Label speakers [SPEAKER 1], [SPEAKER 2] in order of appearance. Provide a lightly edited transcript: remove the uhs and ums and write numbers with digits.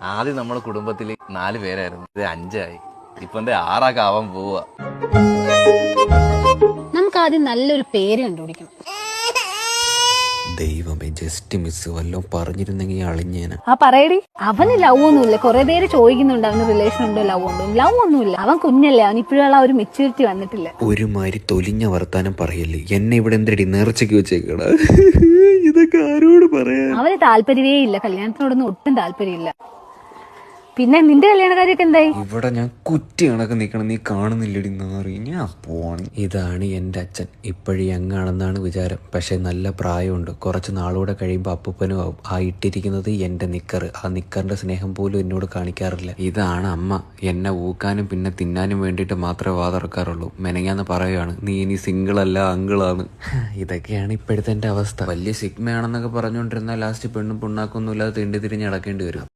[SPEAKER 1] ആദ്യം നമ്മുടെ കുടുംബത്തിൽ 4 പേരായിരുന്നു, ഇത് 5ആയി. ഇപ്പൊ 6 ആവാൻ പോവാ.
[SPEAKER 2] നമുക്ക് ആദ്യം നല്ലൊരു പേര് കണ്ടുപിടിക്കണം.
[SPEAKER 3] ദൈവമേ, ജസ്റ്റ് മിസ് വല്ലതും പറഞ്ഞിരുന്നെങ്കിൽ അളിഞ്ഞേന.
[SPEAKER 2] ആ പറയടി. അവന് ലവ് ഒന്നുമില്ല. കുറെ പേര് ചോദിക്കുന്നുണ്ട് അവന് റിലേഷൻ ഉണ്ടോ, ലവ് ഉണ്ടോ. ലവ് ഒന്നുമില്ല. അവൻ കുഞ്ഞല്ലേ, അവൻ ഇപ്പോഴുള്ള ഒരു മെച്യൂരിറ്റി വന്നിട്ടില്ല.
[SPEAKER 3] ഒരുമാതിരി തൊലിഞ്ഞ വർത്താനം പറയല്ലേ. എന്നെ ഇവിടെ എന്തിനടി നേർച്ചയ്ക്ക് വെച്ചേക്കടാ. ഇതൊക്കെ ആരോട് പറയാ?
[SPEAKER 2] അവന് താല്പര്യമേ ഇല്ല, കല്യാണത്തിനോടൊന്നും ഒട്ടും താല്പര്യമില്ല. പിന്നെ നിന്റെ കല്യാണക്കാരിയൊക്കെ എന്തായി?
[SPEAKER 3] ഇവിടെ ഞാൻ കുറ്റി കണക്ക് നിക്കണം, നീ കാണുന്നില്ലടി നാറി. ഞാൻ പോണി. ഇതാണ് എന്റെ അച്ഛൻ. ഇപ്പോഴും യങ്ങാണെന്നാണ് വിചാരം, പക്ഷെ നല്ല പ്രായമുണ്ട്. കുറച്ച് നാളൂടെ കഴിയുമ്പോൾ അപ്പൂപ്പനും ആവും. ആ ഇട്ടിരിക്കുന്നത് എന്റെ നിക്കർ. ആ നിക്കറിന്റെ സ്നേഹം പോലും എന്നോട് കാണിക്കാറില്ല. ഇതാണ് അമ്മ. എന്നെ ഊക്കാനും പിന്നെ തിന്നാനും വേണ്ടിയിട്ട് മാത്രമേ വാതിറക്കാറുള്ളൂ. മെനങ്ങാന്ന് പറയുകയാണ്, നീ ഇനി സിംഗിൾ അല്ല, അങ്കിളാണ്. ഇതൊക്കെയാണ് ഇപ്പോഴത്തെ എന്റെ അവസ്ഥ. വലിയ സിഗ്മയാണെന്നൊക്കെ പറഞ്ഞുകൊണ്ടിരുന്നാൽ ലാസ്റ്റ് പെണ്ണും പുണ്ണാക്കൊന്നുമില്ലാതെ തിണ്ടി തിരിഞ്ഞ് നടക്കേണ്ടി വരും.